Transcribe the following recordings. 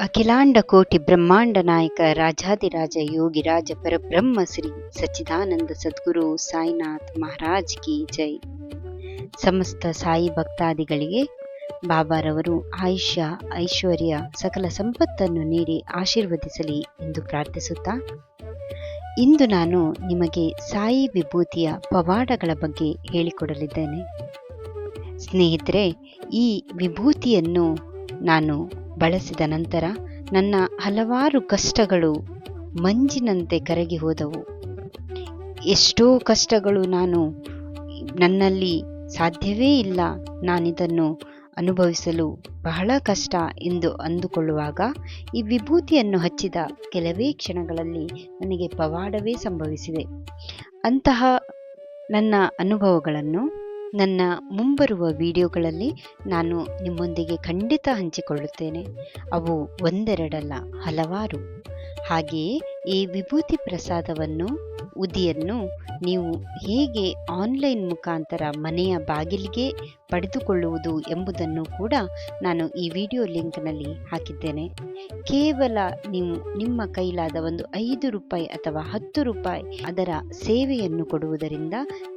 ಅಖಿಲಾಂಡ ಕೋಟಿ ಬ್ರಹ್ಮಾಂಡ ನಾಯಕ ರಾಜಾದಿರಾಜ ಯೋಗಿರಾಜ ಪರಬ್ರಹ್ಮ ಶ್ರೀ ಸಚ್ಚಿದಾನಂದ ಸದ್ಗುರು ಸಾಯಿನಾಥ್ ಮಹಾರಾಜ್ ಕಿ ಜೈ. ಸಮಸ್ತ ಸಾಯಿ ಭಕ್ತಾದಿಗಳಿಗೆ ಬಾಬಾರವರು ಆಯುಷ್ಯ ಐಶ್ವರ್ಯ ಸಕಲ ಸಂಪತ್ತನ್ನು ನೀಡಿ ಆಶೀರ್ವದಿಸಲಿ ಎಂದು ಪ್ರಾರ್ಥಿಸುತ್ತಾ, ಇಂದು ನಾನು ನಿಮಗೆ ಸಾಯಿ ವಿಭೂತಿಯ ಪವಾಡಗಳ ಬಗ್ಗೆ ಹೇಳಿಕೊಡಲಿದ್ದೇನೆ. ಸ್ನೇಹಿತರೆ, ಈ ವಿಭೂತಿಯನ್ನು ನಾನು ಬಳಸಿದ ನಂತರ ನನ್ನ ಹಲವಾರು ಕಷ್ಟಗಳು ಮಂಜಿನಂತೆ ಕರಗಿ ಹೋದವು. ಎಷ್ಟೋ ಕಷ್ಟಗಳು ನನ್ನಲ್ಲಿ ಸಾಧ್ಯವೇ ಇಲ್ಲ, ನಾನಿದನ್ನು ಅನುಭವಿಸಲು ಬಹಳ ಕಷ್ಟ ಎಂದು ಅಂದುಕೊಳ್ಳುವಾಗ ಈ ವಿಭೂತಿಯನ್ನು ಹಚ್ಚಿದ ಕೆಲವೇ ಕ್ಷಣಗಳಲ್ಲಿ ನನಗೆ ಪವಾಡವೇ ಸಂಭವಿಸಿದೆ. ಅಂತಹ ನನ್ನ ಅನುಭವಗಳನ್ನು ನನ್ನ ಮುಂಬರುವ ವಿಡಿಯೋಗಳಲ್ಲಿ ನಾನು ನಿಮ್ಮೊಂದಿಗೆ ಖಂಡಿತ ಹಂಚಿಕೊಳ್ಳುತ್ತೇನೆ. ಅವು ಒಂದೆರಡಲ್ಲ, ಹಲವಾರು. ಹಾಗೆಯೇ ಈ ವಿಭೂತಿ ಪ್ರಸಾದವನ್ನು ಉದಿಯನ್ನು ನೀವು ಹೇಗೆ ಆನ್ಲೈನ್ ಮುಖಾಂತರ ಮನೆಯ ಬಾಗಿಲಿಗೆ ಪಡೆದುಕೊಳ್ಳುವುದು ಎಂಬುದನ್ನು ಕೂಡ ನಾನು ಈ ವಿಡಿಯೋ ಲಿಂಕ್ನಲ್ಲಿ ಹಾಕಿದ್ದೇನೆ. ಕೇವಲ ನೀವು ನಿಮ್ಮ ಕೈಲಾದ ಒಂದು 5 ರೂಪಾಯಿ ಅಥವಾ 10 ರೂಪಾಯಿ ಅದರ ಸೇವೆಯನ್ನು ಕೊಡುವುದರಿಂದ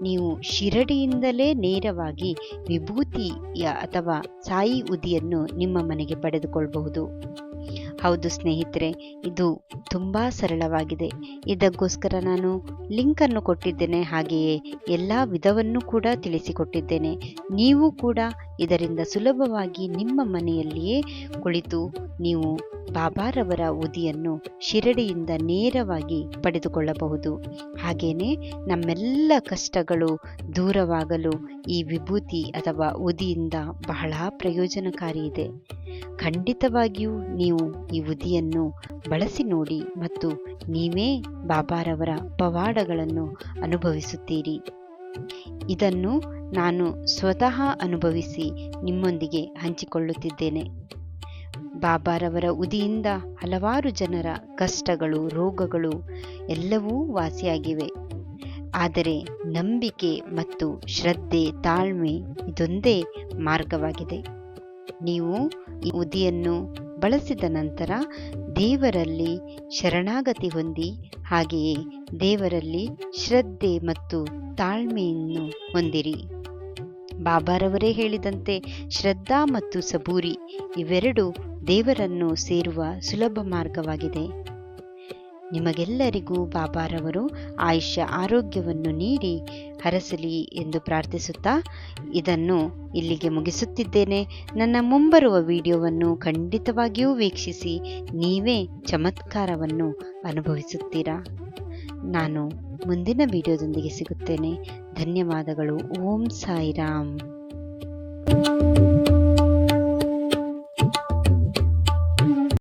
ನೀವು ಶಿರಡಿಯಿಂದಲೇ ನೇರವಾಗಿ ವಿಭೂತಿಯ ಅಥವಾ ಸಾಯಿ ಉದಿಯನ್ನು ನಿಮ್ಮ ಮನೆಗೆ ಪಡೆದುಕೊಳ್ಳಬಹುದು. ಹೌದು ಸ್ನೇಹಿತರೆ, ಇದು ತುಂಬ ಸರಳವಾಗಿದೆ. ಇದಕ್ಕೋಸ್ಕರ ನಾನು ಲಿಂಕನ್ನು ಕೊಟ್ಟಿದ್ದೇನೆ, ಹಾಗೆಯೇ ಎಲ್ಲ ವಿಧವನ್ನು ಕೂಡ ತಿಳಿಸಿಕೊಟ್ಟಿದ್ದೇನೆ. ನೀವು ಕೂಡ ಇದರಿಂದ ಸುಲಭವಾಗಿ ನಿಮ್ಮ ಮನೆಯಲ್ಲಿಯೇ ಕುಳಿತು ನೀವು ಬಾಬಾರವರ ಉದಿಯನ್ನು ಶಿರಡಿಯಿಂದ ನೇರವಾಗಿ ಪಡೆದುಕೊಳ್ಳಬಹುದು. ಹಾಗೆಯೇ ನಮ್ಮೆಲ್ಲ ಕಷ್ಟಗಳು ದೂರವಾಗಲು ಈ ವಿಭೂತಿ ಅಥವಾ ಉದಿಯಿಂದ ಬಹಳ ಪ್ರಯೋಜನಕಾರಿ ಇದೆ. ಖಂಡಿತವಾಗಿಯೂ ನೀವು ಈ ಉದಿಯನ್ನು ಬಳಸಿ ನೋಡಿ ಮತ್ತು ನೀವೇ ಬಾಬಾರವರ ಪವಾಡಗಳನ್ನು ಅನುಭವಿಸುತ್ತೀರಿ. ಇದನ್ನು ನಾನು ಸ್ವತಃ ಅನುಭವಿಸಿ ನಿಮ್ಮೊಂದಿಗೆ ಹಂಚಿಕೊಳ್ಳುತ್ತಿದ್ದೇನೆ. ಬಾಬಾರವರ ಉದಿಯಿಂದ ಹಲವಾರು ಜನರ ಕಷ್ಟಗಳು, ರೋಗಗಳು ಎಲ್ಲವೂ ವಾಸಿಯಾಗಿವೆ. ಆದರೆ ನಂಬಿಕೆ ಮತ್ತು ಶ್ರದ್ಧೆ, ತಾಳ್ಮೆ ಇದೊಂದೇ ಮಾರ್ಗವಾಗಿದೆ. ನೀವು ಈ ಉದಿಯನ್ನು ಬಳಸಿದ ನಂತರ ದೇವರಲ್ಲಿ ಶರಣಾಗತಿ ಹೊಂದಿ, ಹಾಗೆಯೇ ದೇವರಲ್ಲಿ ಶ್ರದ್ಧೆ ಮತ್ತು ತಾಳ್ಮೆಯನ್ನು ಹೊಂದಿರಿ. ಬಾಬಾರವರೇ ಹೇಳಿದಂತೆ ಶ್ರದ್ಧಾ ಮತ್ತು ಸಬೂರಿ ಇವೆರಡು ದೇವರನ್ನು ಸೇರುವ ಸುಲಭ ಮಾರ್ಗವಾಗಿದೆ. ನಿಮಗೆಲ್ಲರಿಗೂ ಬಾಬಾರವರು ಆಯುಷ್ಯ ಆರೋಗ್ಯವನ್ನು ನೀಡಿ ಹರಸಲಿ ಎಂದು ಪ್ರಾರ್ಥಿಸುತ್ತಾ ಇದನ್ನು ಇಲ್ಲಿಗೆ ಮುಗಿಸುತ್ತಿದ್ದೇನೆ. ನನ್ನ ಮುಂಬರುವ ವಿಡಿಯೋವನ್ನು ಖಂಡಿತವಾಗಿಯೂ ವೀಕ್ಷಿಸಿ ನೀವೇ ಚಮತ್ಕಾರವನ್ನು ಅನುಭವಿಸುತ್ತೀರಾ. ನಾನು ಮುಂದಿನ ವಿಡಿಯೋದೊಂದಿಗೆ ಸಿಗುತ್ತೇನೆ. ಧನ್ಯವಾದಗಳು. ಓಂ ಸಾಯಿರಾಮ್.